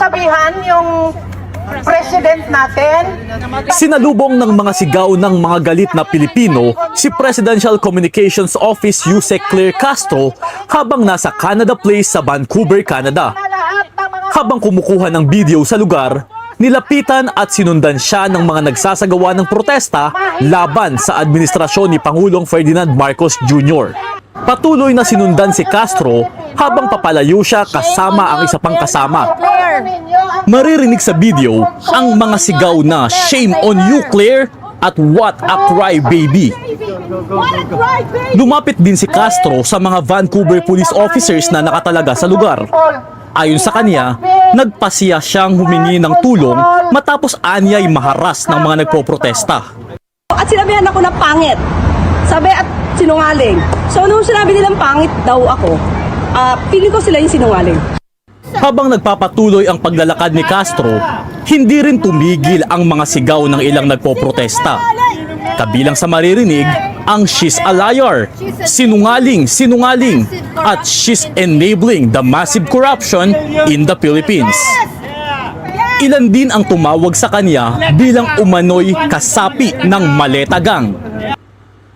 sabihan yung president natin. Sinalubong ng mga sigaw ng mga galit na Pilipino si Presidential Communications Office Yusek Claire Castro habang nasa Canada Place sa Vancouver, Canada. Habang kumukuha ng video sa lugar, nilapitan at sinundan siya ng mga nagsasagawa ng protesta laban sa administrasyon ni Pangulong Ferdinand Marcos Jr. Patuloy na sinundan si Castro habang papalayo siya kasama ang isa pang kasama. Maririnig sa video ang mga sigaw na "Shame on you, Claire" at "What a cry, baby". Lumapit din si Castro sa mga Vancouver police officers na nakatalaga sa lugar. Ayon sa kanya, nagpasiya siyang humingi ng tulong matapos anyay maharas ng mga nagpoprotesta. At sinabihan ako na pangit. Sabi at sinungaling. So nung sinabi nilang pangit daw ako, feeling ko sila yung sinungaling. Habang nagpapatuloy ang paglalakad ni Castro, hindi rin tumigil ang mga sigaw ng ilang nagpoprotesta. Kabilang sa maririnig ang "She's a liar", "Sinungaling, sinungaling", at "She's enabling the massive corruption in the Philippines". Ilan din ang tumawag sa kanya bilang umano'y kasapi ng Maleta Gang.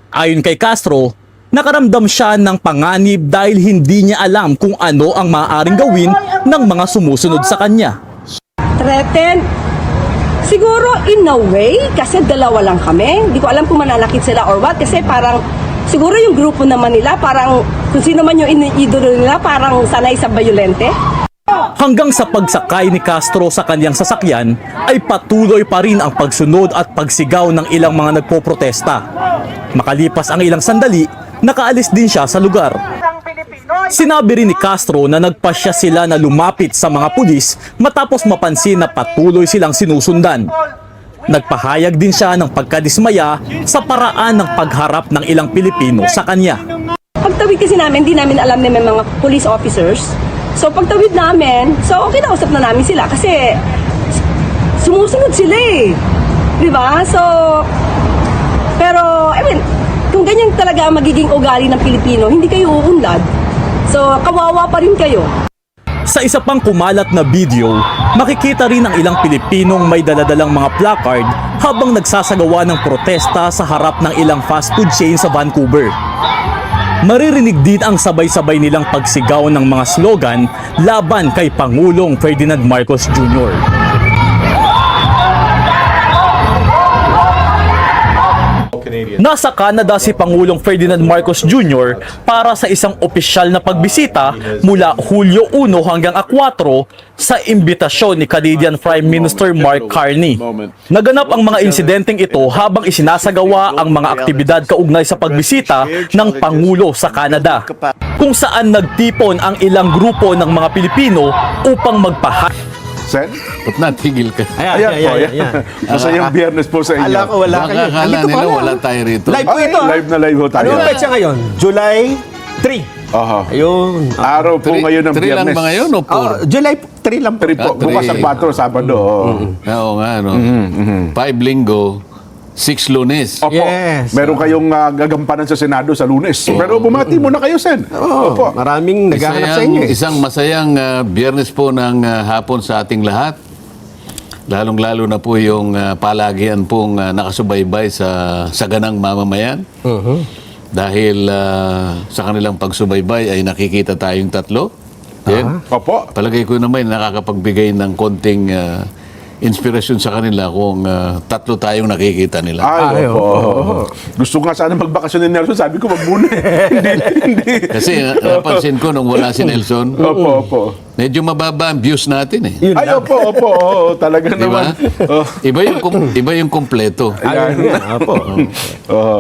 Ayon kay Castro, nakaramdam siya ng panganib dahil hindi niya alam kung ano ang maaaring gawin ng mga sumusunod sa kanya. Threatened? Siguro in a way, kasi dalawa lang kami. Hindi ko alam kung mananakit sila or what. Kasi parang, siguro yung grupo naman nila, parang kung sino man yung idolo nila, parang sanay sa bayolente. Hanggang sa pagsakay ni Castro sa kanyang sasakyan, ay patuloy pa rin ang pagsunod at pagsigaw ng ilang mga nagpoprotesta. Makalipas ang ilang sandali, nakaalis din siya sa lugar. Sinabi rin ni Castro na nagpasya sila na lumapit sa mga pulis matapos mapansin na patuloy silang sinusundan. Nagpahayag din siya ng pagkadismaya sa paraan ng pagharap ng ilang Pilipino sa kanya. Pagtawid kasi namin, hindi namin alam na may mga police officers. So pagtawid namin, so kinausap na namin sila kasi sumusunod sila eh. Diba? So, pero, I mean, kung ganyan talaga ang magiging ugali ng Pilipino, hindi kayo uunlad. So, kawawa pa rin kayo. Sa isa pang kumalat na video, makikita rin ang ilang Pilipinong may daladalang mga placard habang nagsasagawa ng protesta sa harap ng ilang fast food chain sa Vancouver. Maririnig din ang sabay-sabay nilang pagsigaw ng mga slogan laban kay Pangulong Ferdinand Marcos Jr. Nasa Canada si Pangulong Ferdinand Marcos Jr. para sa isang opisyal na pagbisita mula Hulyo 1 hanggang 4 sa imbitasyon ni Canadian Prime Minister Mark Carney. Naganap ang mga insidenteng ito habang isinasagawa ang mga aktibidad kaugnay sa pagbisita ng Pangulo sa Canada, kung saan nagtipon ang ilang grupo ng mga Pilipino upang magpahayag. Sen? Ba't natigil ka? Ayan. Masayang Biyernes po sa inyo. Ala ko wala kayo. Akala Andito nila pala. wala tayo rito. Live po Ay, ito. live na live ho tayo. Anong petsa ngayon? July 3. Aha. Ayun. Araw po ngayon ng Three lang Biyernes. ba ngayon o four? July 3 lang po. 3 po. Three. Bukas ang 4, Sabado. Oo nga, no? 5 linggo, 6 lunes. Opo. Yes. Meron kayong gagampanan sa Senado sa Lunes. Pero bumati muna kayo, Sen. Oo. Maraming naghahanap sa inyo. Isang masayang Biyernes po ng hapon sa ating lahat. Lalong-lalo na po yung palagian pong nakasubaybay sa saganang mamamayan. Dahil sa kanilang pagsubaybay ay nakikita tayong tatlo. Then, Opo. palagay ko naman nakakapagbigay ng konting inspirasyon sa kanila kung tatlo tayong nakikita nila. Ay, opo. Gusto nga sana magbakasyon ni Nelson. Sabi ko, wag muna. Hindi. Kasi napansin ko nung wala si Nelson, Opo. medyo mababa ang views natin eh. Ay, opo. Oo, talaga Di ba? naman. Oh. Iba yung kompleto. Ayun nga. Apo.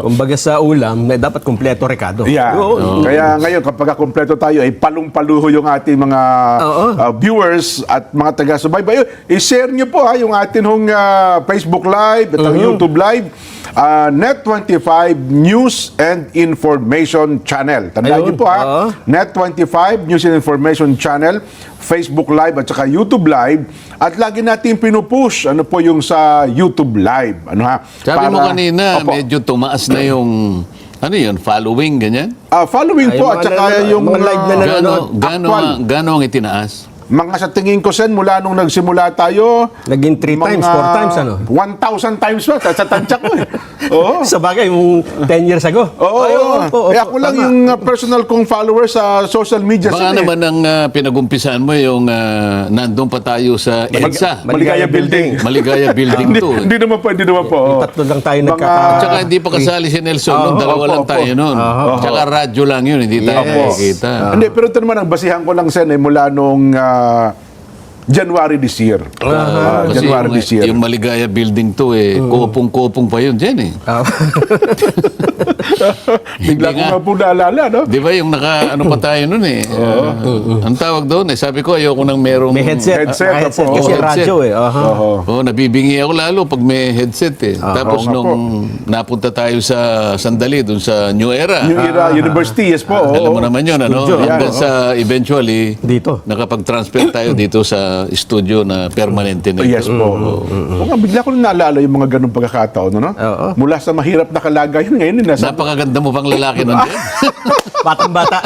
Kumbaga sa ulam, dapat kumpleto Ricardo. Yeah. Kaya ngayon, kapag kumpleto tayo, ay palong-paluho yung ating mga viewers at mga taga-subaybay. I-share nyo po yung ating Facebook Live at ang YouTube Live. Net25 News and Information Channel. Tandaan niyo po Net25 News and Information Channel, Facebook Live at saka YouTube Live. At lagi natin pinupush ano po yung sa YouTube Live. Ano ha? Sabi mo kanina, Opo. medyo tumaas na yung, ano yun, following, ganyan? Following Ay, po mga at saka nanonood, yung mga live na nanonood. Gaano ang itinaas? mga sa tingin ko, Sen, mula nung nagsimula tayo, Naging 3 times, 4 times, ano? 1,000 times pa, sa tansya ko eh. Oo. Sa bagay, yung 10 years ago. Oo. Ay, opo, Ako lang tama. yung personal kong followers sa social media. Baka Sen, eh. naman ang pinagumpisahan mo yung nandun pa tayo sa EDSA. Maligaya Building. Maligaya Building Hindi, 2. hindi naman po, hindi naman po. oo. Tatlo lang tayo Mga- nagkaka... Tsaka hindi pa kasali si Nelson noon, dalawa opo, lang opo. tayo noon. Tsaka radyo lang yun, hindi tayo Yes. nakikita. Hindi, pero ito naman, ang basihan ko lang, Sen, mula nung January this year. Kasi January this year. yung Maligaya Building 2 kopong-kopong pa yun dyan eh. Bigla ko Hindi nga. nga po naalala, no? Di ba yung ano pa tayo nun eh. Ang tawag doon eh, sabi ko ayoko nang merong... May headset. Headset, Ah, headset opo. kasi Headset. radyo eh. Aha. Oo. Oh, nabibingi ako lalo pag may headset eh. Tapos Oo nga nung napunta tayo sa sandali doon sa New Era. New Era University, yes po. oo. Alam mo naman yun, ano? Studio, Hanggang sa eventually, Dito. nakapag-transfer tayo dito sa studio na permanente na ito. Yes po. Oo nga, bigla ko na naalala yung mga ganung pagkakataon, no? Oo. Mula sa mahirap na kalagayan, ngayon nasa... Napakaganda mo pang lalaki nun din. Batang-bata.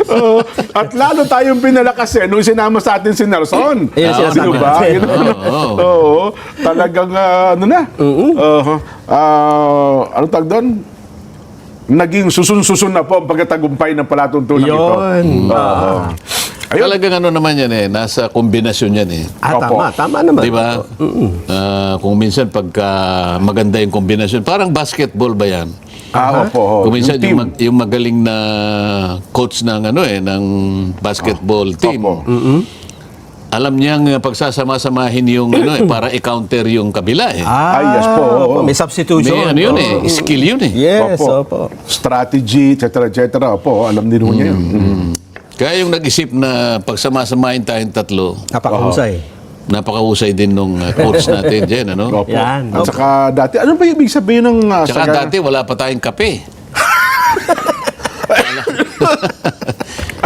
Oo. At lalo tayong pinalakas nung sinama sa atin si Nelson. Ayun, sinasabi Di ba? natin. Yun, ano? Oo. Talagang, ano na? Ano tag doon? Naging susun-susun na po ang pagkatagumpay ng palatuntunan ito. Yun. Ayun. Talagang ano naman yan eh, nasa kombinasyon yan eh. Opo. Tama naman. Di ba? Kung minsan pagka maganda yung kombinasyon, parang basketball ba yan? Opo. Kung minsan team. yung magaling na coach ng ng basketball team. Opo. Alam niyang pagsasama-samahin yung para i-counter yung kabila eh. Ay, yes po. Oo. May substitution. May ano yun eh, skill yun eh. Yes, Opo. opo. Strategy, etc. Opo, alam din mo niya yun. Kaya yung nag-isip na pagsama-samahin tayong tatlo, Napakahusay. napakahusay din nung coach natin dyan, ano? Opo. Yan. At saka dati, ano ba yung ibig sabihin ng... Tsaka dati wala pa tayong kape.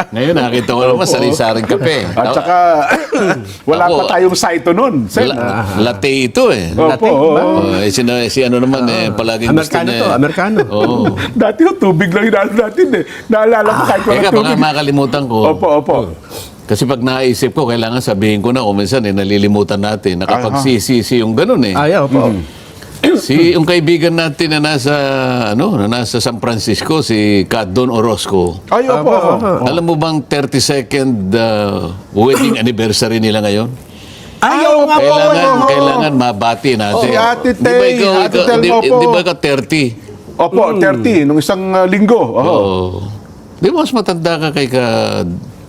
Ngayon nakita ko naman sari-saring kape. At saka, wala Ako, pa tayong saito nun. Sen. Latte ito eh. Opo, oo. Si ano naman palaging gusto Amerikano niya. to, Amerikano. Oo. Dati yung tubig lang inaano natin eh. Naalala ko kahit walang Teka, baka tubig. makalimutan ko. Opo. Kasi pag naisip ko, kailangan sabihin ko na kung minsan nalilimutan natin. Nakapagsisisi yung ganun eh. Ay, opo. Yung kaibigan natin na nasa San Francisco, si Don Orozco. Ay, opo. Alam mo bang 32nd wedding anniversary nila ngayon? Ay, oo nga po. Kailangan mabati natin. Si Ate Di ba Tay, Ate Tel mo po. Di ba ikaw 30? Opo, 30, nung isang linggo. Oo. Oo. Di ba mas matanda ka kay ka...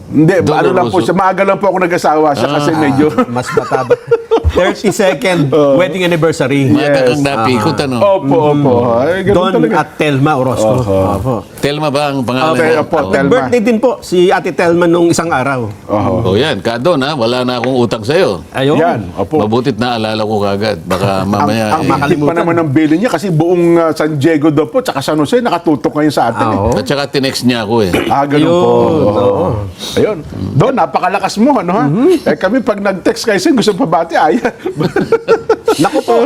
Hindi, Don ano lang po Orozco. siya. Maaga lang po ako nag-asawa siya kasi medyo... Mas mataba. 32nd wedding anniversary. Maaga kang napikot, ano? Opo. Ay, ganun Don talaga. at Telma Orozco. Opo. Telma ba ang pangalan Okay, niya? opo, Oo. Telma. Birthday din po si Ate Telma nung isang araw. Oo. O yan, Don ha, wala na akong utang sa'yo. Ayun. Yan, opo. Mabutit na alala ko kagad. Baka mamaya... Ang eh. makalimutan pa naman ng billing niya kasi buong San Diego daw po tsaka San Jose nakatutok ngayon sa atin. Oo. At saka tinext niya ako eh. Ganun po. Yun, oo. Ayun. Doon, napakalakas mo, ano ha? Eh kami pag nag-text kayo sin, gusto pabati, ay. Naku po.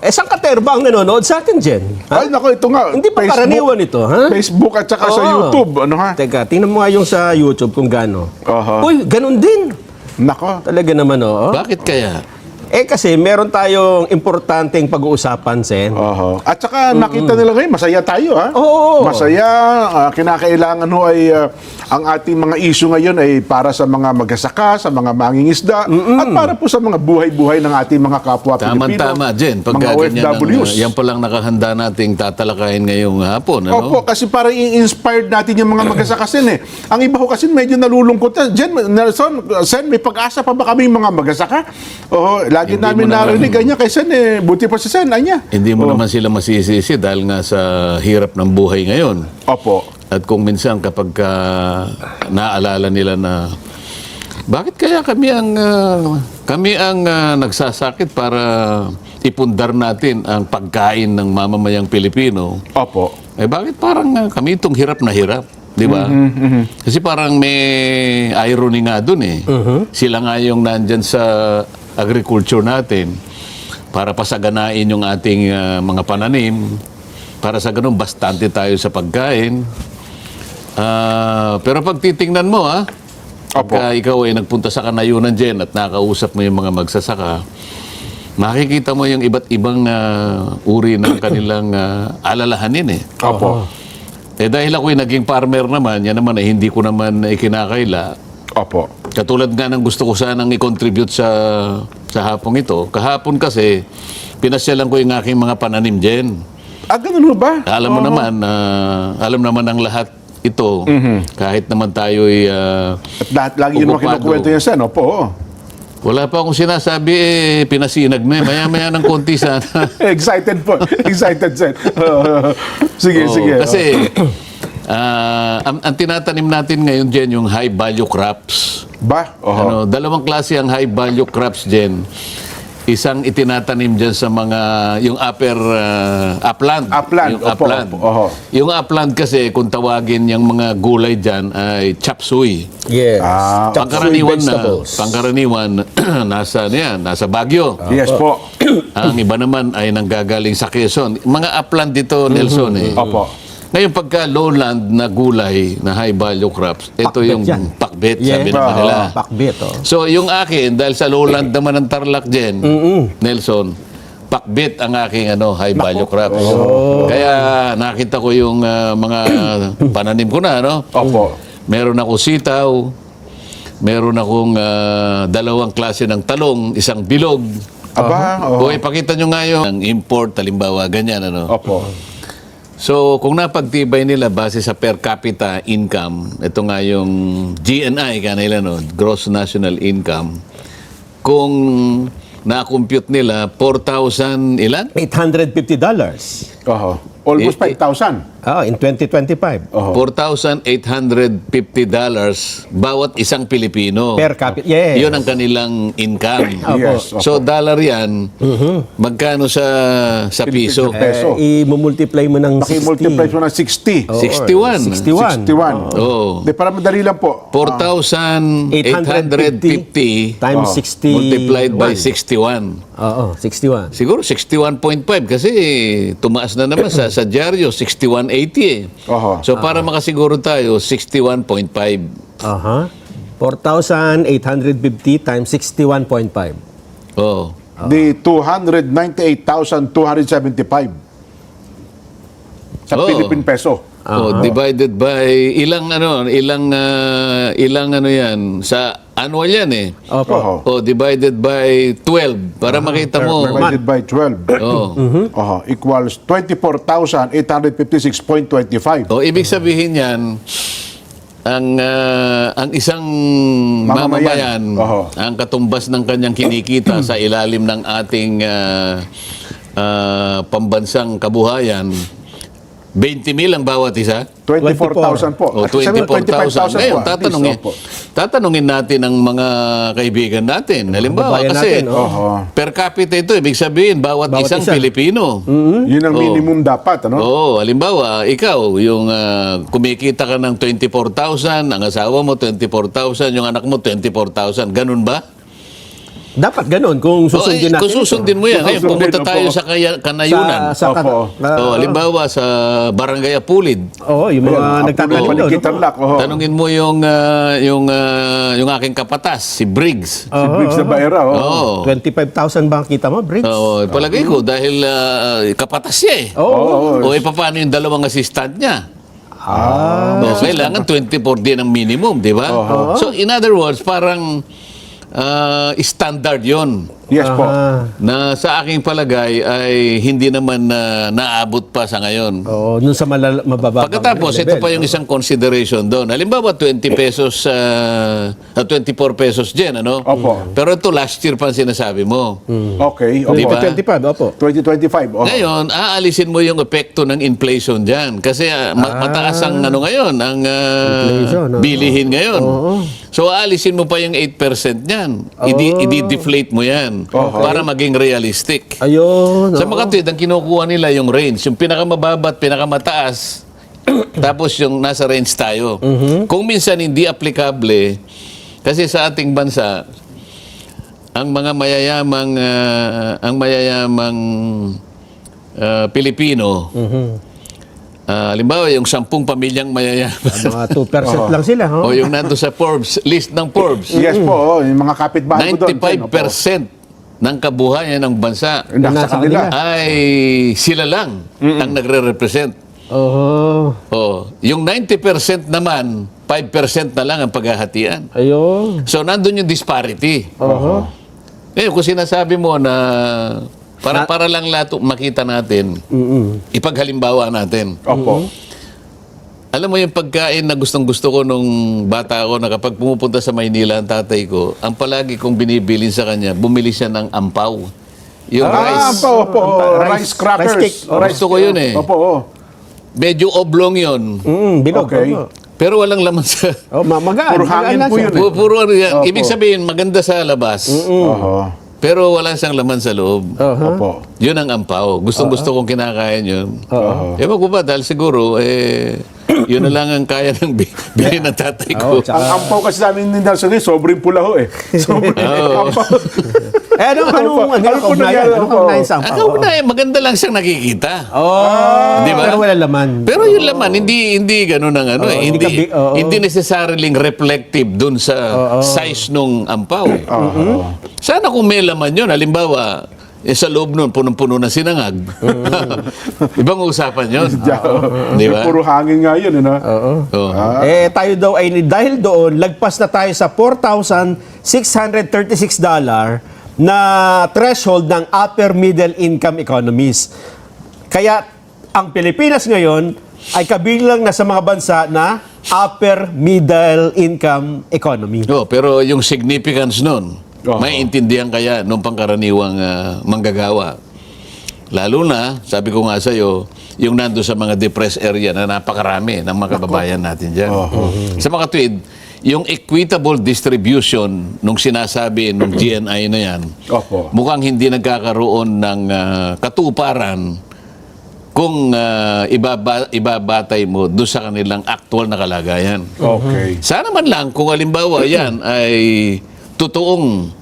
Saan katerba ang nanonood sa atin, Jen? Ay, nako, ito nga. Hindi pa karaniwan ito, ha? Facebook at saka sa Oo. YouTube, ano ha? Teka, tingnan mo nga yung sa YouTube kung gaano. Aha. Uy, ganun din. Nako. Talaga naman, oo. Bakit kaya? Kasi meron tayong importanteng pag-uusapan, Sen. At saka nakita nila ngayon, masaya tayo ha? Oo. Masaya, kinakailangan ho ay ang ating mga issue ngayon ay para sa mga magsasaka, sa mga mangingisda, at para po sa mga buhay-buhay ng ating mga kapwa Pilipino. Tama-tama, Jen. mga Pagka ganyan, OFWs. yan palang nakahanda nating tatalakayin ngayong hapon. Ano? Opo, kasi para i-inspired natin yung mga magsasakasin eh. Ang iba ko kasi medyo nalulungkot. Jen, Nelson, Sen, may pag-asa pa ba kami mga magsasaka? Lagi Hindi namin mo naman- narinig ganyan kay Sen eh. Buti pa si Sen, anya. Hindi mo naman sila masisisi dahil nga sa hirap ng buhay ngayon. Opo. At kung minsan kapag naalala nila na bakit kaya kami ang nagsasakit para ipundar natin ang pagkain ng mamamayang Pilipino, Opo. bakit parang kami itong hirap na hirap? Di ba? Kasi parang may irony nga dun eh. Sila nga yung nandyan sa agriculture natin para pasaganain yung ating mga pananim, para sa ganun bastante tayo sa pagkain. Pero pag titingnan mo Pagka ikaw ay nagpunta sa kanayunan dyan at nakausap mo yung mga magsasaka, makikita mo yung iba't ibang uri ng kanilang alalahanin eh. Opo. Eh dahil ako'y naging farmer naman, yan naman ay hindi ko naman ikinakaila. Opo. Katulad nga ng gusto ko sanang i-contribute sa hapong ito. Kahapon kasi, pinasyalan ko yung aking mga pananim dyan. Ganun ho ba? Alam mo naman, alam naman ng lahat ito, kahit naman tayo'y At lahat lagi yun okupado. kinukwento yan sa Opo. Wala pa akong sinasabi, pinasinag na. Maya-maya ng konti sana. Excited po. Excited, Sen. Sige, Oo, sige. Kasi, ang tinatanim natin ngayon dyan, yung high value crops. Ba? Oho. Dalawang klase ang high value crops dyan. Isang itinatanim dyan sa mga, yung upland. Upland, Yung opo, upland. opo, oho. Yung upland kasi, kung tawagin yung mga gulay dyan, ay chop suey. Yes. Ah, Pangkaraniwan, nasa Baguio. Yes po. Ang iba naman ay nanggagaling sa Quezon. Mga upland dito, Nelson eh. Opo. Ngayon pagka lowland na gulay na high value crops, ito Pakbet yung yan. pakbet, Yeah. sabi naman nila. Pakbet, oh. So yung akin, dahil sa lowland naman ng Tarlac din, Nelson, pakbet ang aking high value crops. Kaya nakita ko yung mga pananim ko na, Opo. Meron ako sitaw, meron akong dalawang klase ng talong, isang bilog. Aba, O ipakita nyo nga yung import, halimbawa, ganyan, Opo. So, kung napagtibay nila base sa per capita income, ito nga yung GNI kanila, Gross National Income, kung na-compute nila 4,000 ilan? $850. Oho. Almost 5,000. In 2025. Oho. $4,850 bawat isang Pilipino. Per capita. Yes. Yun ang kanilang income. Yes. Opo. So, dollar yan, magkano sa piso? Peso. I-multiply mo ng 60. Paki-multiply mo ng 60. 61. 61. 61. Oo. Di, para madali lang po. 4,850 times 60. multiplied by 61. Oo, 61. Siguro 61.5 kasi tumaas na naman sa dyaryo, 61.80 eh. Oho. So para makasiguro tayo, 61.5. Aha. 4,850 times 61.5. Oh. Di 298,275 sa Oo. Philippine peso. Oh, divided by ilang yan sa annual yan eh. Opo. Oho. Oh, divided by 12 para makita mo. Divided by 12. Oh. Oho. Equals 24,856.25. Oh, ibig sabihin yan, ang isang mamamayan, Oho. ang katumbas ng kanyang kinikita sa ilalim ng ating pambansang kabuhayan, 20,000 ang bawat isa. 24,000 po. O, At sabi mo, 24,000. Ngayon, po, at least. Opo. tatanungin natin ang mga kaibigan natin. Halimbawa, Kababayan kasi natin, Oho. per capita ito, ibig sabihin, bawat Bawat isang isa. Pilipino. Yun ang minimum dapat, ano? Oo, halimbawa, ikaw, yung kumikita ka ng 24,000, ang asawa mo 24,000, yung anak mo 24,000, ganun ba? Dapat ganun kung susundin natin. Kung susundin mo yan, ngayon, Susundin, pumunta tayo opo. sa kanayunan. Opo. Halimbawa, sa Barangay Apulid, Oo, yung mga nagtatanong doon. Palikitan lang. Oho. tanungin mo yung aking kapatas, si Briggs. Si Briggs na Baera. Oo. Oh. 25,000 ba ang kita mo, Briggs? Oo, palagay ko, dahil kapatas niya eh. Oo. O paano yung dalawang assistant niya? Kailangan 24 din ang minimum, di ba? So, in other words, parang standard yon Yes po. na sa aking palagay ay hindi naman naabot pa sa ngayon. Oo, nun sa mabababang Pagkatapos, ito pa yung isang consideration doon. Halimbawa, 20 pesos, 24 pesos dyan, ano? Opo. Pero ito last year pa ang sinasabi mo. Okay. Di Opo. ba? 25, opo. 2025. Oh. Ngayon, aalisin mo yung epekto ng inflation dyan. Kasi mataas ang ngayon, ang Inflation, oo. bilihin ngayon. Oo. So, aalisin mo pa yung 8% niyan. I-deflate mo yan para maging realistic. Ayun. Sa oo. makatwid, ang kinukuha nila yung range. Yung pinakamababa at pinakamataas. Tapos yung nasa range tayo. Kung minsan hindi applicable, kasi sa ating bansa, ang mga mayayamang Pilipino halimbawa, yung 10 pamilyang mayayaman. Mga 2% lang sila. O yung nando sa Forbes, list ng Forbes. Yes po, yung mga kapitbahay ko doon. 95% ng kabuhayan ng bansa Nasa kanila. ay sila lang ang nagre-represent. Oo. Yung 90% naman, 5% na lang ang paghahatian. Ayun. So, nandun yung disparity. Oo. Ngayon, kung sinasabi mo na para lang lahat makita natin, ipaghalimbawa natin. Opo. Alam mo yung pagkain na gustong-gusto ko nung bata ako na kapag pumupunta sa Maynila ang tatay ko, ang palagi kong binibilin sa kanya, bumili siya ng ampaw. Yung rice. Opo. Rice crackers. Rice cake. Gusto ko yun eh. Opo. Medyo oblong yun. Bilog. Okay. Oo. Pero walang laman sa... Magaan. Puro hangin magaan po lang yun siya. eh. Puro ano yan. Opo. Ibig sabihin, maganda sa labas. Oho. Pero wala siyang laman sa loob. Opo. Yun ang ampaw. Gustong-gusto kong kinakain yun. Oho. Ewan ko ba, dahil siguro, yun na lang ang kaya ng bilhin ng tatay ko. Ang ampaw kasi sa amin ni Nelson sobrang pula ho eh. Sobrang ampaw. Anong po nangyari? kaugnayan sa Ang ampaw? kauna, maganda lang siyang nakikita. Oh, Di ba? pero wala laman. Pero yung laman, hindi ganun ang ano. hindi hindi, ka hindi necessarily reflective dun sa size nung ampaw. Sana kung may laman yun, halimbawa, sa loob nun, punong-puno na sinangag. Ibang usapan yun. Di ba? Puro hangin nga yun. Ano? Oo. Tayo daw ay dahil doon, lagpas na tayo sa $4,636 na threshold ng upper middle income economies. Kaya ang Pilipinas ngayon ay kabilang na sa mga bansa na upper middle income economy. Pero yung significance nun, may intindihan kaya nung pangkaraniwang manggagawa. Lalo na, sabi ko nga sa'yo, yung nando sa mga depressed area na napakarami ng mga kababayan natin dyan. Sa mga tweet, yung equitable distribution nung sinasabi nung GNI na yan, mukhang hindi nagkakaroon ng katuparan kung ibabatay mo doon sa kanilang actual na kalagayan. Okay. Sana man lang kung halimbawa yan ay totoong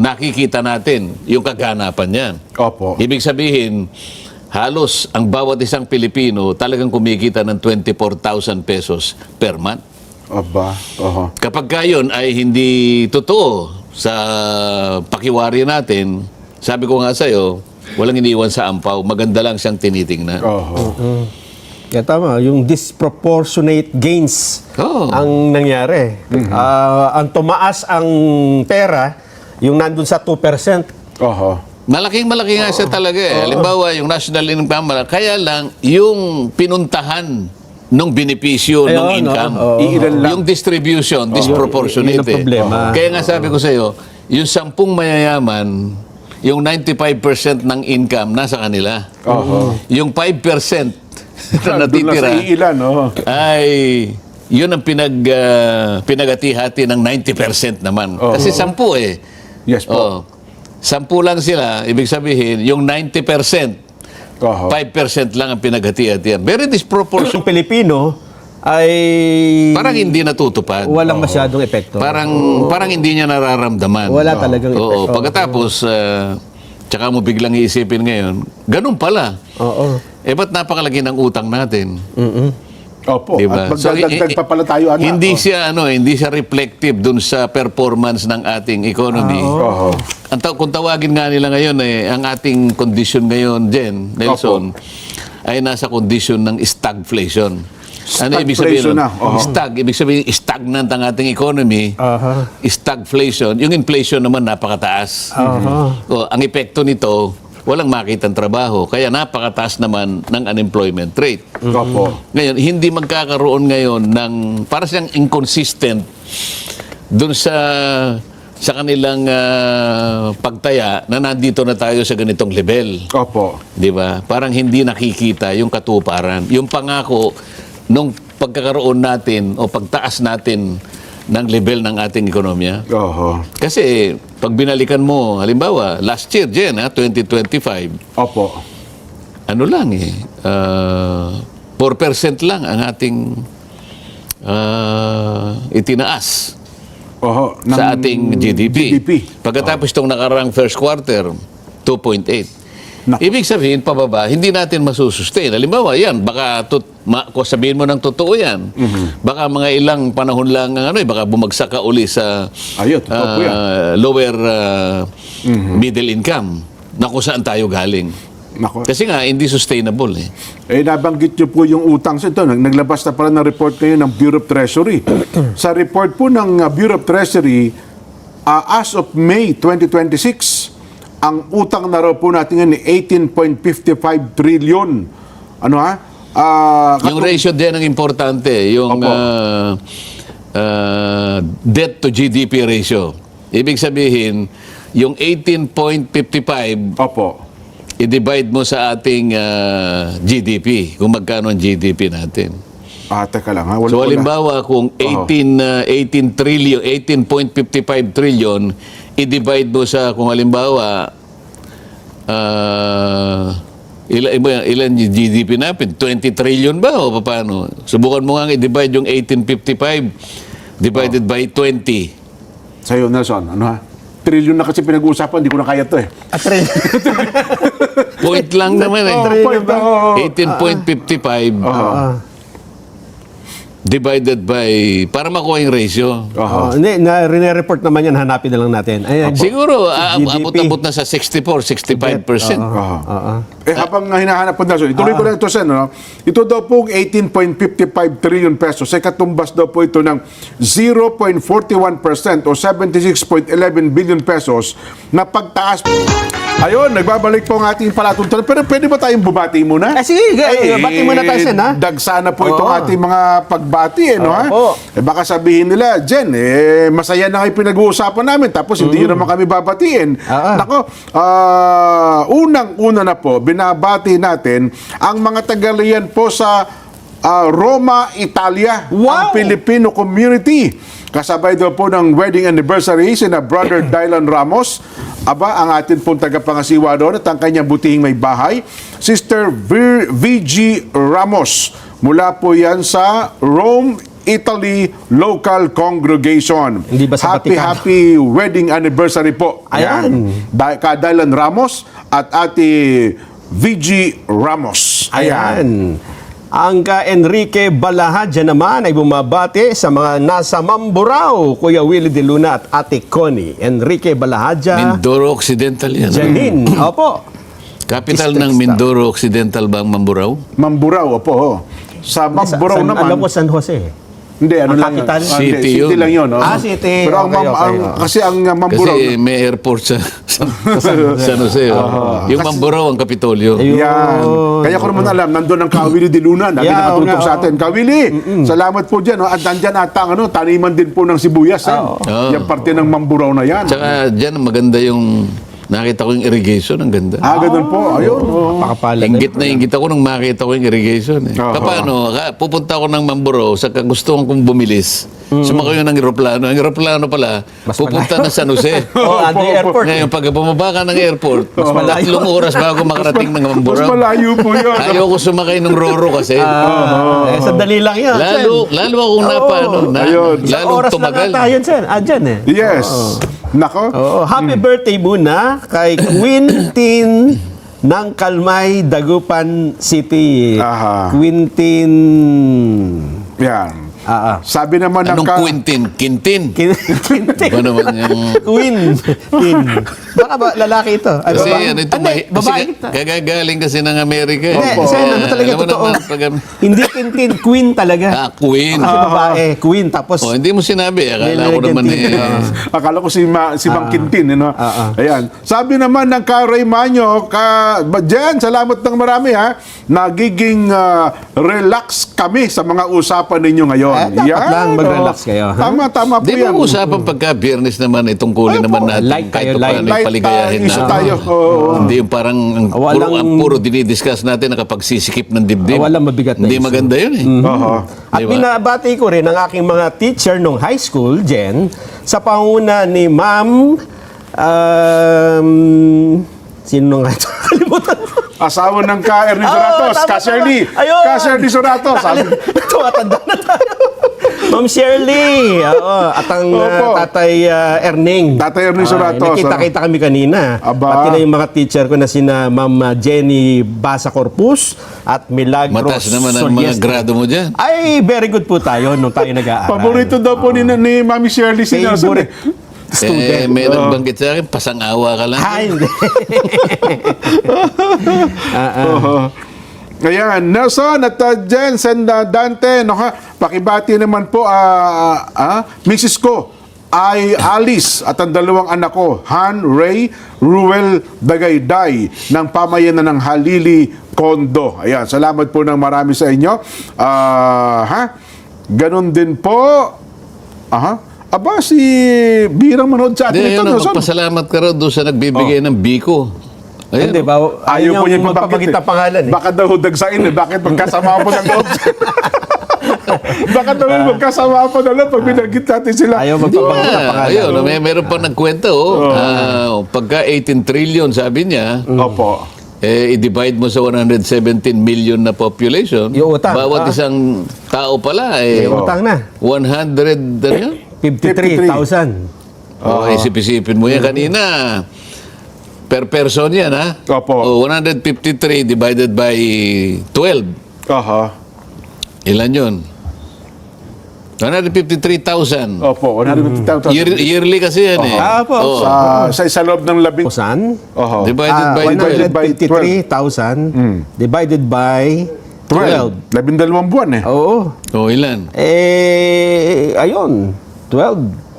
nakikita natin yung kaganapan yan. Opo. Ibig sabihin, halos ang bawat isang Pilipino talagang kumikita ng 24,000 pesos per month. Aba. Oho. Kapag yun ay hindi totoo sa pakiwari natin, sabi ko nga sa'yo, walang iniwan sa ampaw, maganda lang siyang tinitingnan. Oho. Kaya tama, yung disproportionate gains ang nangyari. Ang tumaas ang pera, yung nandun sa 2%. Oho. Malaking-malaki nga siya talaga eh. Halimbawa, yung national income, kaya lang yung pinuntahan ng benepisyo ng income, Iilan lang. yung distribution, disproportionate. Yun ang problema. Kaya nga sabi ko sa iyo, yung 10 mayayaman, yung 95% ng income nasa kanila. Yung 5% na natitira Doon lang sa iilan. ay yun ang pinagati-hati ng 90% naman. Kasi 10 eh. Yes po. 10 lang sila, ibig sabihin, yung 90%, 5% lang ang pinaghati-hatian. Very disproportionate. Yung Pilipino ay Parang hindi natutupad. walang masyadong epekto. Parang hindi niya nararamdaman. Wala talagang Oo. epekto. Pagkatapos, tsaka mo biglang iisipin ngayon, ganun pala. Oo. Ba't napakalaki ng utang natin? Opo. Diba? At magdadagdag pa pala tayo. Hindi siya reflective dun sa performance ng ating economy. Oho. Kung tawagin nga nila ngayon ang ating condition ngayon, Nelson, ay nasa condition ng stagflation. Ano ibig sabihin? Ibig sabihin stagnant ang ating economy. Stagflation. Yung inflation naman napakataas. Ang epekto nito, walang makitang trabaho. Kaya napakataas naman ng unemployment rate. Ngayon, hindi magkakaroon ngayon ng, para siyang inconsistent dun sa kanilang pagtaya na nandito na tayo sa ganitong level. Opo. Di ba? Parang hindi nakikita yung katuparan. Yung pangako nung pagkakaroon natin o pagtaas natin ng level ng ating ekonomiya. Oho. Kasi pag binalikan mo, halimbawa, last year, 2025, Opo. ano lang 4% lang ang ating itinaas Oho. sa ating GDP. GDP. Pagkatapos itong nakarang first quarter, 2.8. Naku. Ibig sabihin, pababa, hindi natin masusustain. Halimbawa, yan, baka kung sabihin mo ng totoo yan, baka mga ilang panahon lang, baka bumagsak ka uli sa Ayun, totoo po yan. lower middle income na kung saan tayo galing. Nako. Kasi nga, hindi sustainable eh. Nabanggit nyo po yung utang sa ito. Naglabas na pala ng report kayo ng Bureau of Treasury. Sa report po ng Bureau of Treasury, as of May 2026, ang utang na raw po natin ngayon 18.55 trillion. Ano ha? Yung ratio din ang importante, yung Opo. debt to GDP ratio. Ibig sabihin, yung 18.55, Opo. i-divide mo sa ating GDP, kung magkano ang GDP natin. Teka lang ha. Wala, So wala. halimbawa, kung 18 trillion, 18.55 trillion, i-divide mo sa, kung halimbawa, ilan yung GDP natin? 20 trillion ba o paano? Subukan mo nga i-divide yung 1855 divided by 20. Sa'yo, Nelson, ano ha? Trillion na kasi pinag-uusapan, hindi ko na kaya to eh. Point lang naman eh. Point, 18.55 divided by, para makuha yung ratio. Hindi, rine-report naman yan, hanapin na lang natin. Ayan. Siguro, GDP. abot-abot na sa 64-65%. Habang hinahanap po Nelson, ituloy ko lang ito, Sen. No? Ito daw po 18.55 trillion pesos. Ay katumbas daw po ito ng 0.41% o 76.11 billion pesos na pagtaas. Ayun, nagbabalik po ang ating palatuntunan. Pero pwede ba tayong bumati muna? Sige, bati muna tayo, Sen, ha? Dagsana po itong ating mga pagbati, no, ha? Opo. Baka sabihin nila, Jen, masaya na kayo pinag-uusapan namin, tapos hindi nyo naman kami babatiin. Nako, unang-una na po, binabati natin ang mga tagalian po sa Roma, Italia, ang Filipino community. Kasabay daw po ng wedding anniversary sina Brother Dylan Ramos, ang atin pong tagapangasiwa doon at ang kanyang butihing may bahay, Sister VG Ramos. Mula po yan sa Rome, Italy Local Congregation. Hindi ba sa Vatican? Happy wedding anniversary po. Ayan. Ka Dylan Ramos at Ate VG Ramos. Ayan. Ang ka Enrique Balahadja naman ay bumabati sa mga nasa Mamburao, Kuya Willie De Luna at Ate Connie. Enrique Balahadja, Mindoro Occidental yan. Janine. Opo. Capital ng Mindoro Occidental ba ang Mamburao? Mamburao po. Sa Mamburao naman. Alam ko San Jose. Hindi, ano Ang lang yun. capital? City City yun. lang yun. oh. City. Pero Okay. kasi ang Mamburao, Kasi may airport sa San Jose. Yung Mamburao ang Kapitolyo. yan. Kaya ko naman alam, nandun ang Kawili de Luna. Lagi Yeah, nakatutok oo sa nga, atin. Kawili, salamat po dyan. At nandyan ata ang taniman din po ng sibuyas. Yan parte ng Mamburao na yan. Tsaka dyan maganda yung nakita ko yung irrigation, ang ganda. Ganun po. Ayun. Pakapala. Inggit ako nung makita ko yung irrigation. Paano? Pupunta ako ng Mamburao sa kagustuhan kong bumilis. Sumakay yun ng aeroplano. Ang aeroplano pala, pupunta na San Jose. Ando airport. Ngayon, pag bumaba ka ng airport, 3 oras bago makarating ng Mas Mamburao. malayo po yun. Ayoko sumakay ng Roro kasi. Sandali lang yan. Lalo akong napano. Ayun. Lalong Oras tumagal. lang ata yun, Sen. Dyan eh. Yes. Nako. Happy birthday muna kay Quintin ng Kalmay, Dagupan City. Quintin. Yan. Sabi naman ng Anong Quintin? Quintin? Quintin. Ba naman yung... Quintin. Baka ba lalaki ito? Kasi ano ito, babae. kagagaling kasi ng Amerika. Hindi, Sen, ano talaga Alam mo totoo? naman, Hindi Quintin, Queen talaga. Queen. Kasi babae, Queen. Tapos, Hindi mo sinabi. Akala ko naman Akala ko si Mang Quintin, ano? Ayan. Sabi naman ng Karay Manyo, Jen, salamat ng marami ha. Nagiging relax kami sa mga usapan ninyo ngayon. dapat lang mag-relax kayo, ha? Tama po Di ba yan. usapan pagka Biyernes naman, tungkulin naman natin. Light tayo, kahit paano light paligayahin issue natin. tayo. Hindi yung parang ang puro dinidiscuss natin na kapag sisikip ng dibdib. Walang mabigat na Hindi issue. maganda yun eh. At Diba? binabati ko rin ang aking mga teacher nung high school, Jen, sa panguna ni Ma'am, sino nga ito? Kalimutan mo. Asawa ng ka Ernie Soratos, tama, ka Shirley. tama. Ayun. Ka Shirley Soratos. Tumatanda na tayo. Ma'am Shirley. Oo, at ang Opo. Tatay Erning. Tatay Erning Suratos, Nakita-kita kami kanina. Aba. Pati na yung mga teacher ko na sina Ma'am Jenny Basa Corpus at Milagros Mataas naman ang mga Soliestre. grado mo dyan. Ay, very good po tayo nung tayo nag-aaral. Paborito daw po ni Mami Shirley si Nelson. Favorite student. May nagbanggit sa akin, pasang-awa ka lang. Ay, hindi. Ayan, Nelson at Jens and Dante, no, ha? Pakibati naman po, Mrs. ko ay Alice at ang dalawang anak ko, Han, Ray, Ruel, Dagayday ng pamayanan ng Halili Kondo. Ayan, salamat po ng marami sa inyo. Ganon din po. Aba, si Birang manood sa atin Hindi, ito, yun, Nelson. magpasalamat ka rin doon sa nagbibigay ng biko. Ayun, Hindi ba? Ayaw po niya magpapakita ipapakita. pangalan eh. Baka daw dagsain eh. Bakit magkasama po ng loob? Baka daw magkasama po ng loob pag binagit natin sila. Ayaw magpapakita pangalan. ayun, meron pa nagkwenta, pagka 18 trillion, sabi niya, Opo. i-divide mo sa 117 million na population, Yung utang. bawat isang tao pala, Yung utang na. 100, ano yun? 53,000. Isip-isipin mo yan kanina. Per person yan, ha? Opo. 153 divided by 12. Aha. Ilan yun? 153,000. Opo, 150,000. Yearly kasi yan eh. po. Oo. Sa isa loob ng labing... Saan? Oho. Divided by 12. 153,000 divided by 12. 12 buwan eh. Oo. O ilan? Ayun. 12.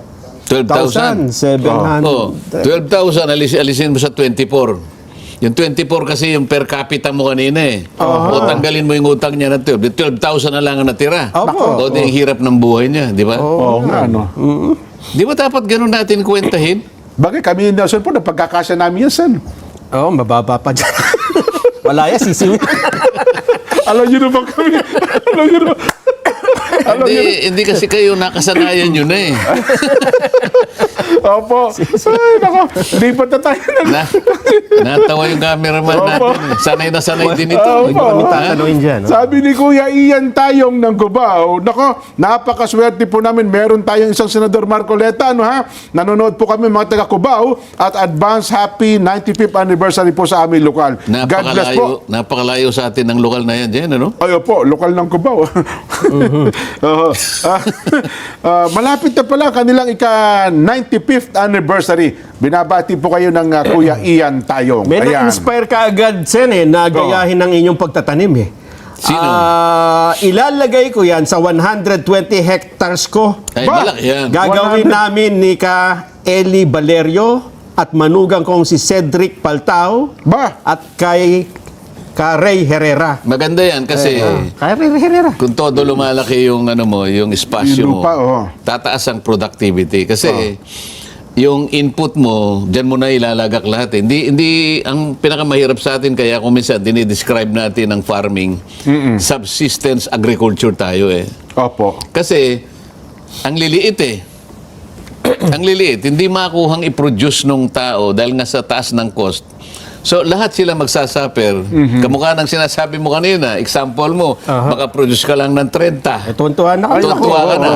12,000. 1,700. Oh, 12,000 alisin mo sa 24. Yung 24 kasi yung per capita mo kanina eh. O tanggalin mo yung utang niya na 12. 12,000 na lang ang natira. Opo. O di yung hirap ng buhay niya, di ba? Oo nga, no. Di ba dapat ganun natin kwentahin? Bagay, kami ni Nelson po, napagkakasya namin yan, Sen. Oo, mababa pa dyan. Wala yan, sisiw. Alam niyo naman kami. Alam niyo naman. Hindi kasi kayo nakasanayan yun eh. Opo. Ay, nako. Lipat na tayo na. Natawa yung cameraman natin. eh. Sanay na sanay din ito. Opo. Hindi ko kami tatanungin dyan. no? Sabi ni Kuya Ian Tayong ng Cubao, nako, napakaswerte po namin. Meron tayong isang Senador Marcoleta, ano ha? Nanonood po kami mga taga Cubao at advance happy 95th anniversary po sa aming lokal. God bless po. Napakalayo sa atin ng lokal na yan dyan, ano? Ay, opo, lokal ng Cubao. Oo. Malapit na pala kanilang ika-95th anniversary. Binabati po kayo ng Kuya Ian Tayong. May Ayan. na-inspire ka agad, Sen, na gayahin ng inyong pagtatanim eh. Sino? Ilalagay ko yan sa 120 hectares ko. Ay, Ba? malaki yan. Gagawin 100. namin ni ka Eli Valerio at manugang kong si Cedric Paltao Ba? at kay Ray Herrera. Maganda yan kasi Kay Ray Herrera. kung todo lumalaki yung ano mo, yung espasyo Yung lupa, mo, tataas ang productivity kasi yung input mo, diyan mo na ilalagak lahat. Hindi ang pinakamahirap sa atin kaya kung minsan dinidescribe natin ang farming, subsistence agriculture tayo eh. Opo. Kasi ang liliit eh. Ang liliit, hindi makuhang i-produce nung tao dahil nga sa taas ng cost. So, lahat sila magsasuffer. Kamukha ng sinasabi mo kanina, example mo, makaproduce ka lang ng 30. Tuwan-tuwa na kami. Tuwa ka na.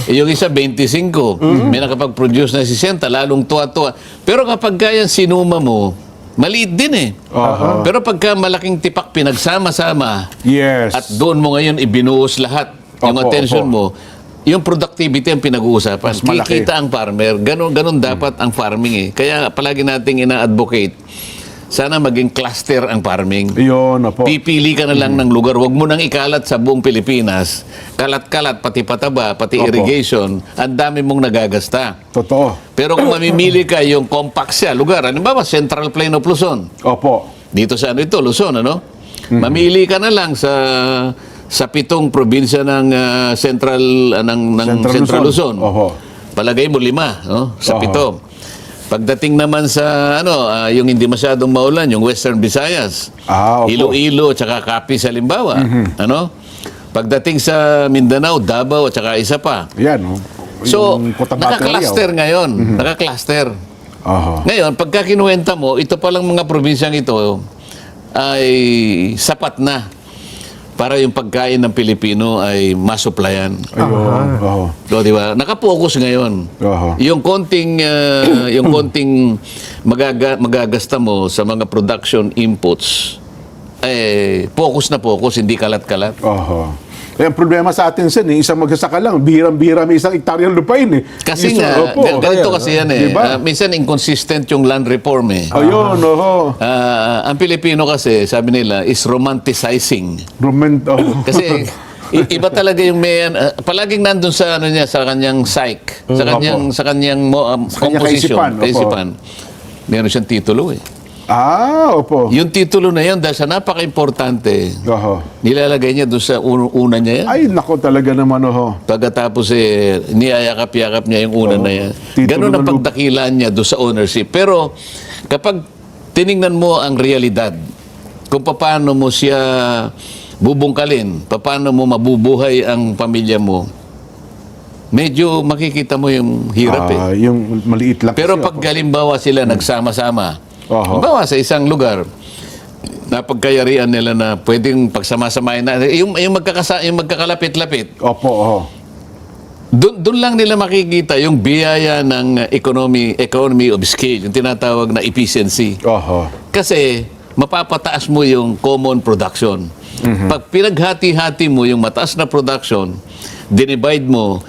Yung isa, 25. May nakapag-produce na 60, lalong tuwa-tuwa. Pero kapag kaya sinuma mo, maliit din eh. Pero pagka malaking tipak pinagsama-sama, Yes. at doon mo ngayon ibinuhos lahat, yung Opo, attention opo. mo, yung productivity ang pinag-uusapan. Mas malaki. Kikita ang farmer. Ganun dapat ang farming eh. Kaya palagi nating ina-advocate, sana maging cluster ang farming. Yun, opo. Pipili ka na lang ng lugar. Huwag mo nang ikalat sa buong Pilipinas. Kalat-kalat, pati pataba, pati Opo. irrigation. Ang dami mong nagagasta. Totoo. Pero kung mamimili ka yung compact siya, lugar, ano ba Central Plain of Luzon. Opo. Dito sa ano ito, Luzon, ano? Mamili ka na lang sa 7 probinsya ng Central Central Luzon. Oho. Palagay mo 5, no? Sa Oho. 7. Pagdating naman sa yung hindi masyadong maulan, yung Western Visayas, Opo. Iloilo, tsaka Capiz, halimbawa, ano? Pagdating sa Mindanao, Davao, tsaka isa pa. Yan, oh. So, Yung Cotabato, naka-cluster ngayon. Naka-cluster. Oho. Ngayon, pagka kinuwenta mo, ito palang mga probinsyang ito ay sapat na para yung pagkain ng Pilipino ay masuplayan. Ayun. Oo. So, di ba? Nakapokus ngayon. Aha. Yung konting magagasta mo sa mga production inputs, focus na focus, hindi kalat-kalat. Oho. Kaya ang problema sa atin, Sen, isang magsasaka lang, bihirang-bihira may isang hektaryang lupain eh. Kasi Isang- nga, opo. ganito kasi yan eh. Diba? Minsan inconsistent yung land reform eh. Ayun, oho. Ang Pilipino kasi, sabi nila, is romanticizing. Kasi iba talaga yung may palaging nandun sa ano niya, sa kanyang psyche, sa kanyang composition, kaisipan, Meron siyang titulo eh. opo. Yung titulo na yun, dahil sa napaka-importante, Oho. nilalagay niya doon sa una niya yan. Ay, nako talaga naman, oho. Pagkatapos niyayakap-yakap niya yung una na yan. Titulo Ganun ang ng lupa. pagdakilan niya doon sa ownership. Pero kapag tiningnan mo ang realidad, kung paano mo siya bubungkalin, paano mo mabubuhay ang pamilya mo, medyo makikita mo yung hirap eh. Yung maliit lang. Pero kasi, pag opo. halimbawa sila nagsama-sama, Oho. halimbawa sa isang lugar, na pagkayarian nila na pwedeng pagsama-samahin na, yung magkakalapit-lapit, Opo, oho. doon lang nila makikita yung biyaya ng economy of scale, yung tinatawag na efficiency. Oho. Kasi mapapataas mo yung common production. Pag pinaghati-hati mo yung mataas na production, dinivide mo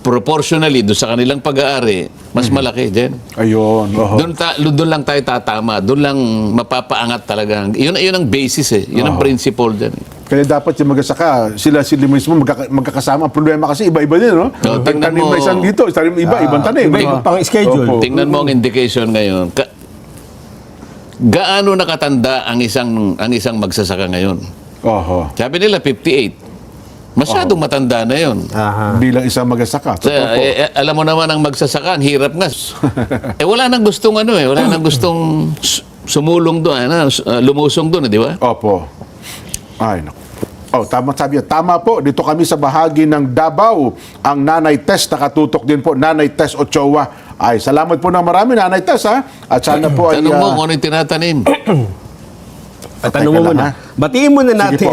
proportionally doon sa kanilang pag-aari, mas malaki din. Ayun, oho. Doon lang tayo tatama. Doon lang mapapaangat talaga. Yun ang basis eh. Yun ang principle din. Kaya dapat yung magsasaka, sila mismo magkakasama. Ang problema kasi iba-iba din, no? tingnan Tanim mo. na isang dito, tanim iba, ibang tanim. iba-ibang pang schedule. Opo. Tingnan mo ang indication ngayon. Gaano nakatanda ang isang magsasaka ngayon? Oho. Sabi nila 58. Masyadong matanda na yon. Aha. Bilang isang magsasaka. So, Totoo po. alam mo naman ang magsasaka, ang hirap nga. Wala nang gustong wala nang gustong sumulong doon, lumusong doon, di ba? Opo. Ay, naku. Tama sabi niya. Tama po. Dito kami sa bahagi ng Davao. Ang Nanay Tess, nakatutok din po. Nanay Tess Ochoa. Ay, salamat po ng marami, Nanay Tess, ha? At sana po ay... Tanong mo kung ano yung tinatanim. Tanong mo Teka lang, muna. ha? Batiin muna natin.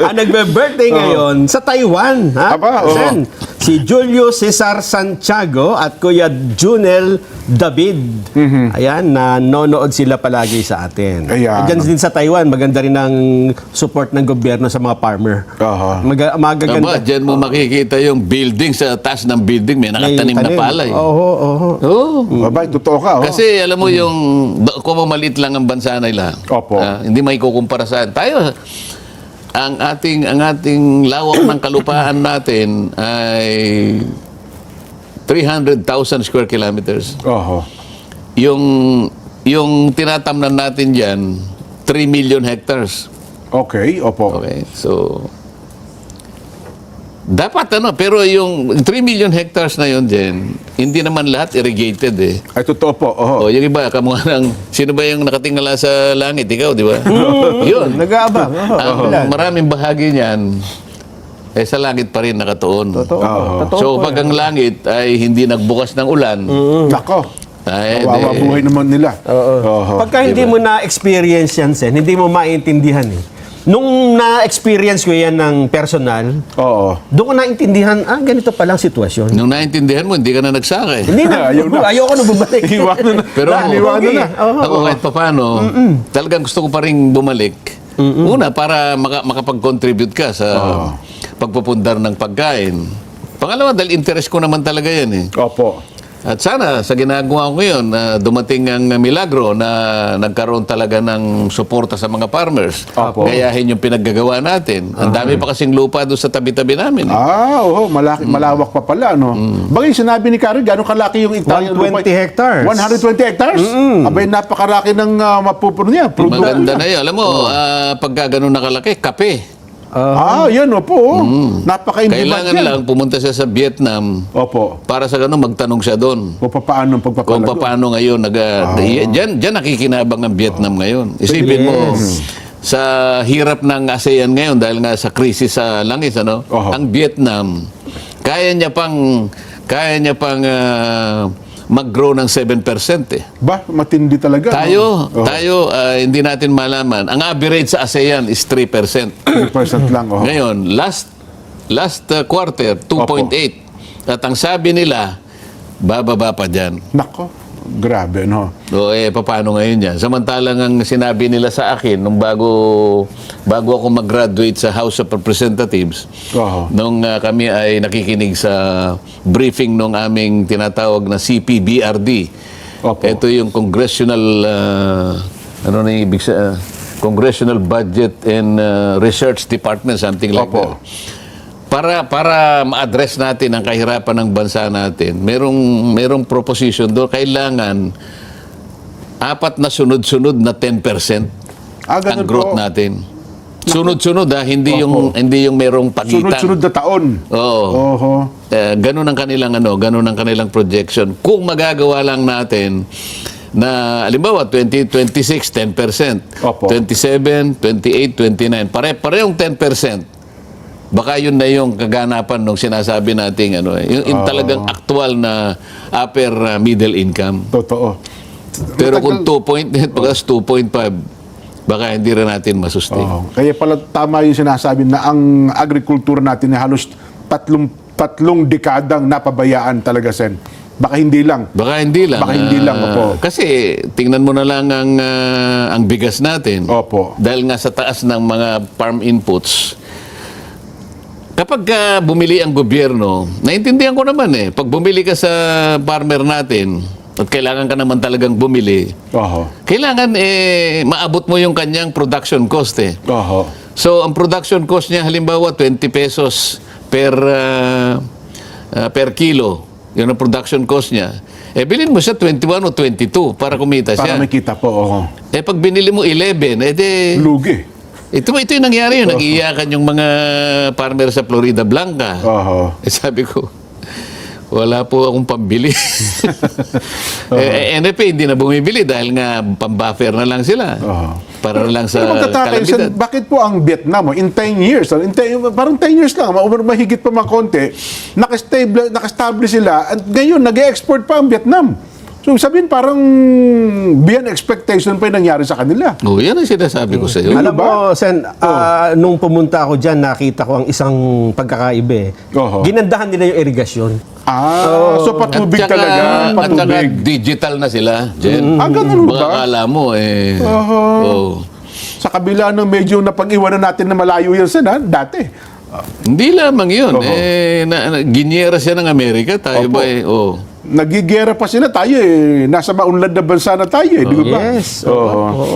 Ang nagbe-birthday ngayon sa Taiwan. Ha? Aba, oo. Sen, si Julio Cesar Santiago at Kuya Junel David. Ayan, nanonood sila palagi sa atin. Ayan. Diyan din sa Taiwan, maganda rin ang support ng gobyerno sa mga farmer. Aha. Magaganda. Aba, dyan mo makikita yung building, sa taas ng building, may nakatanim na palay. Oo. Oo. Abay, totoo ka, oh. Kasi alam mo yung, kung maliit lang ang bansa nila, Opo. hindi may kukumpara saan. Tayo, ang ating lawak ng kalupaan natin ay 300,000 square kilometers. Oho. Yung tinatamnan natin diyan 3 million hectares. Okay, opo. Okay. So dapat pero yung 3 million hectares na yun din, hindi naman lahat irrigated eh. Ay, totoo po. Oho. O, yung iba, kamukha ng, sino ba yung nakatingala sa langit? Ikaw, di ba? Yun. Nag-aabang. Ang maraming bahagi niyan, sa langit pa rin nakatuon. Oho. So, pag ang langit ay hindi nagbukas ng ulan, Nako. ay, Kawawa buhay naman nila. Oho. Pagka hindi mo na-experience yan, Sen, hindi mo maintindihan eh. Nung na-experience ko yan ng personal, Oo. doon ko naintindihan, ganito palang sitwasyon. nung naintindihan mo, hindi ka na nagsaka eh. Hindi na, Ayaw na. ayoko na bumalik. Iwanan na. Pero Iwanan na. ako kahit paano, talagang gusto ko pa rin bumalik. Una, para makapag-contribute ka sa pagpupundar ng pagkain. Pangalawa, dahil interest ko naman talaga yan eh. Opo. At sana, sa ginagawa ko ngayon, dumating ang milagro na nagkaroon talaga ng suporta sa mga farmers. Opo. Gayahin yung pinaggagawa natin. Ang dami pa kasing lupa doon sa tabi-tabi namin. Eh. Oo, malawak pa pala, no? Bagay, sinabi ni Karen, gano'ng kalaki yung hektarya? 120 hectares. 120 hectares? Abay, napakaraki ng mapupuno niya. Maganda na yun. Alam mo, pagka ganun nakalaki, kape. Yan, opo. Napaka-indemand Kailangan lang pumunta siya sa Vietnam Opo. para sa ganun magtanong siya doon. O paano ang Kung pagpapalago? paano ngayon, diyan nakikinabang ang Vietnam ngayon. Isipin mo, sa hirap ng ASEAN ngayon, dahil nga sa krisis sa langis, Oho. ang Vietnam, kaya niya pang mag-grow ng 7% eh. Ba, matindi talaga. Tayo, no? tayo hindi natin malaman. Ang average sa ASEAN is 3%. 3% lang. Ngayon, last quarter, 2.8. At ang sabi nila, bababa pa dyan. Nako, grabe, no? O paano ngayon yan? Samantalang ang sinabi nila sa akin, nung bago ako mag-graduate sa House of Representatives, nung kami ay nakikinig sa briefing nung aming tinatawag na CPBRD. Opo. Ito yung Congressional, Congressional Budget and Research Department, something like Opo. that. Para ma-address natin ang kahirapan ng bansa natin, merong proposition doon, kailangan 4 na sunod-sunod na 10% ang Ganun growth po. natin. Sunod-sunod hindi yung merong pagitan. Sunod-sunod na taon. Oo. Oho. Ganun ang kanilang projection. Kung magagawa lang natin na halimbawa 2026 10%, Opo. 27, 28, 29, parehong 10%. Baka yun na yung kaganapan nung sinasabi nating yung talagang aktual na upper middle income. Totoo. Pero kung 2.8 pagkas 2.5, baka hindi rin natin masustain. Kaya pala tama yung sinasabi na ang agriculture natin ay halos tatlong dekadang napabayaan talaga, Sen. Baka hindi lang. Baka hindi lang. Baka hindi lang, opo. Kasi tingnan mo na lang ang bigas natin. Opo. Dahil nga sa taas ng mga farm inputs. Kapag bumili ang gobyerno, naintindihan ko naman pag bumili ka sa farmer natin at kailangan ka naman talagang bumili, kailangan maabot mo yung kanyang production cost So, ang production cost niya halimbawa 20 pesos per kilo. Yun ang production cost niya. Bilhin mo siya 21 o 22 para kumita siya. Para makita po. Pag binili mo 11, Lugi. Ito yung nangyari yun. Nag-iiyakan yung mga farmer sa Florida Blanca. Sabi ko, wala po akong pambili. NFA hindi na bumibili dahil nga pambuffer na lang sila. Para na lang sa kalamidad. Bakit po ang Vietnam, in 10 years, parang 10 years lang, mahigit pa mga konti, nakastablish sila, at ngayon, nag-export pa ang Vietnam. So sabihin parang beyond expectation pa yung nangyari sa kanila. Yan ang sinasabi ko sa iyo. Alam mo, Sen, nung pumunta ako dyan, nakita ko ang isang pagkakaiba. Ginandahan nila yung irigasyon. So patubig At talaga. saka Patubig. digital na sila, Jen. Ganun Baka ba? akala mo Sa kabila ng medyo napag-iwanan natin na malayo yun, Sen, dati. Hindi lamang yun. Ginyera siya ng Amerika. Tayo ba Nagigera pa sila, tayo nasa maunlad na bansa na tayo, di ba? Yes.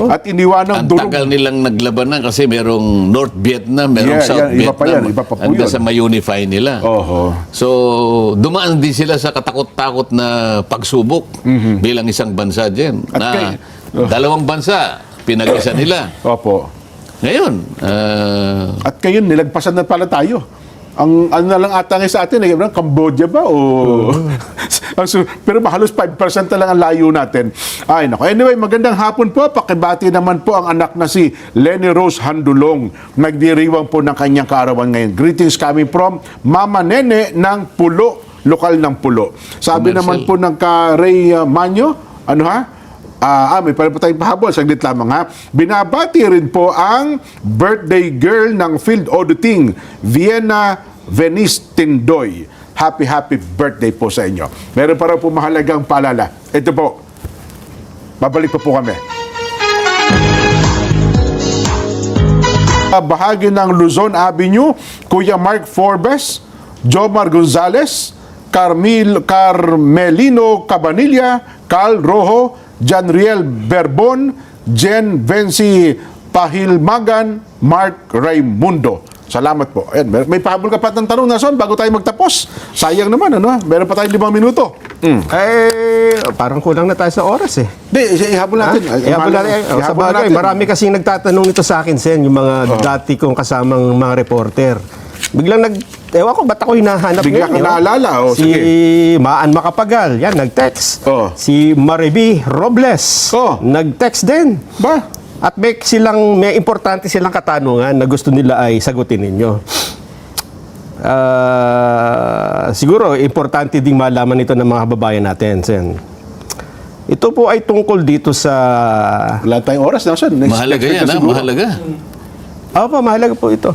At iniwanang ang durog. tagal nilang naglabanan kasi merong North Vietnam, merong South iba pa Vietnam. yan, iba pa po Hanggang yun. sa ma-unify nila. So, dumaan din sila sa katakot-takot na pagsubok bilang isang bansa dyan. At Dalawang bansa, pinag-isa nila. Ngayon, At ngayon, nilagpasan na pala tayo. Ang ano na lang ata ngayon sa atin, Cambodia ba? Pero halos 5% na lang ang layo natin. Ay, nako. Anyway, magandang hapon po. Pakibati naman po ang anak na si Lenny Rose Handulong. Nagdiriwang po ng kanyang kaarawan ngayon. Greetings coming from Mama Nene ng Pulo, lokal ng Pulo. Sabi Commercial. naman po ng Ray Manyo, may pala po tayong pahabol. Saglit lamang ha. Binabati rin po ang birthday girl ng field auditing, Vienna Venice Tindoy. Happy birthday po sa inyo. Meron pa raw po mahalagang paalala. Ito po. Babalik po kami. Bahagi ng Luzon Avenue, Kuya Mark Forbes, Jomar Gonzales, Carmelino Cabanilla, Carl Rojo, Janriel Berbon, Jen Venci Pahilmagan, Mark Raimundo. Salamat po. Ayan, may pahabol ka pa ng tanong, Nason, bago tayo magtapos. Sayang naman, Meron pa tayong 5 minuto. Parang kulang na tayo sa oras Hindi, ihabol natin. Sa bagay, marami kasing nagtatanong nito sa akin, Sen, yung mga dati kong kasamang mga reporter. Biglang ewan ko, ba't ako hinahanap Bigla ka naalala. Si Sige. Maan Makapagal, yan, nag-text. Si Si Mariby Robles, nag-text din. Ba? At may importante silang katanungan na gusto nila ay sagutin ninyo. siguro importante ding malaman ito ng mga kababayan natin, Sen. Ito po ay tungkol dito sa... Wala tayong oras na, Sen. Mahalaga yan, ha? Mahalaga. Opo, mahalaga po ito.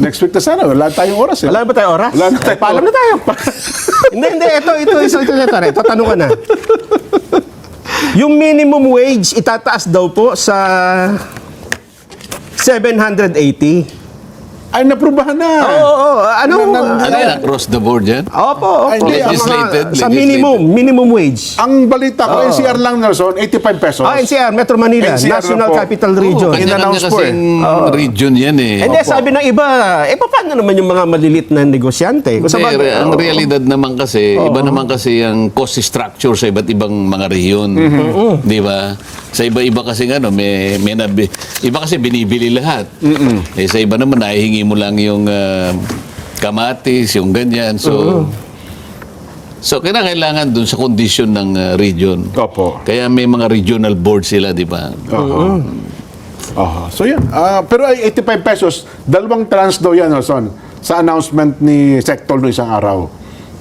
Next week na sana. Wala tayong oras. Wala ba tayong oras? Wala na tayong Paalam na tayo. Hindi. Ito, tanong ka na. Yung minimum wage, itataas daw po sa 780. Ay, naprubahan na. Oo. Ano? Ano yan? Across the board yan? Opo. Ay, hindi. Legislated. Sa minimum wage. Ang balita ko, NCR lang, Nelson, 85 pesos. NCR, Metro Manila, NCR National na po. Capital Region. Kanya-kanya In-announce po kasing region yan eh. Hindi, sabi ng iba, paano naman yung mga malilit na negosyante? Kung Hindi, sabagay, ang realidad naman kasi, iba naman kasi ang cost structure sa iba't ibang mga rehiyon. Di ba? Sa iba-iba kasi iba kasi binibili lahat. Eh, sa iba naman, nahihingi mo lang yung kamatis, yung ganyan. So kailangan dun sa condition ng region. Opo. Kaya may mga regional board sila, di ba? So yan. Pero ay 85 pesos, dalawang trans daw yan, Nelson, sa announcement ni Sectol no isang araw.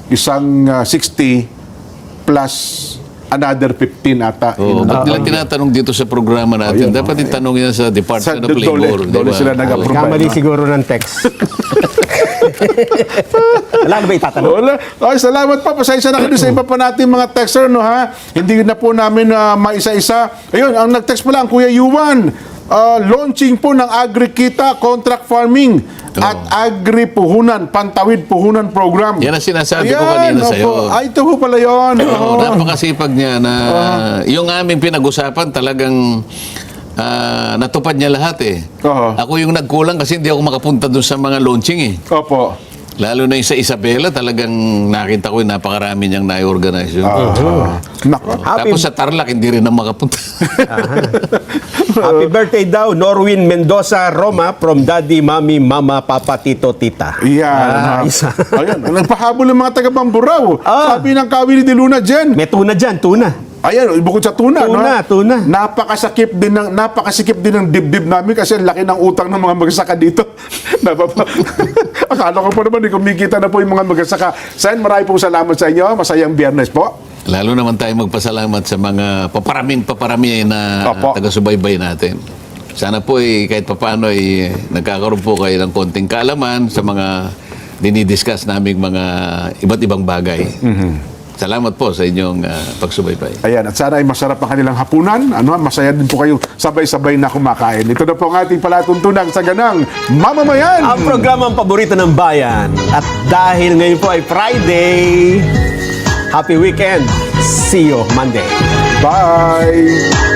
Isang 60 plus another 15 ata. Oh, ba't nila tinatanong dito sa programa natin? Dapat itanong yan sa Department of Labor. Dole sila nag-approve. kamali siguro ng text. Wala na ba itatanong? Wala. Ay, salamat pa. Pasensya na kayo sa iba pa natin mga texter, no ha? Hindi na po namin maisa-isa. Ayun, ang nag-text pala ang Kuya Yuan. Launching po ng AgriKita Contract Farming at Agri-Puhunan, Pantawid Puhunan Program. Yan ang sinasabi ko kanina sa'yo. Ay, ito po pala yun. Oo, napakasipag niya na yung aming pinag-usapan talagang natupad niya lahat eh. Oo. Ako yung nagkulang kasi hindi ako makapunta dun sa mga launching eh. Opo. Lalo na yung sa Isabela, talagang nakita ko yung napakarami niyang na-organize yun. Nako. Tapos sa Tarlac, hindi rin na makapunta. Happy birthday daw, Norwin Mendoza Roma from Daddy, Mami, Mama, Papa, Tito, Tita. Yan. Isa. Ayan, nagpahabol ng mga taga-Bamburao. Sabi ng Kawili de Luna dyan. May tuna dyan, tuna. Ayan, bukod sa tuna, Tuna. Napakasikip din ng dibdib namin kasi ang laki ng utang ng mga magsasaka dito. Akala ko pa naman, kumikita na po yung mga magsasaka. Sen, marami pong salamat sa inyo. Masayang Biyernes po. Lalo naman tayo magpasalamat sa mga paparami na Opo. taga-subaybay natin. Sana po kahit papaano nagkakaroon po kayo ng konting kaalaman sa mga dinidiscuss naming mga iba't ibang bagay. Salamat po sa inyong pagsubaybay. Ayan, at sana ay masarap ang kanilang hapunan. Masaya din po kayo sabay-sabay na kumakain. Ito na po ang ating palatuntunan sa ganang Mamamayan! Ang programang paborito ng bayan. At dahil ngayon po ay Friday, happy weekend. See you Monday. Bye!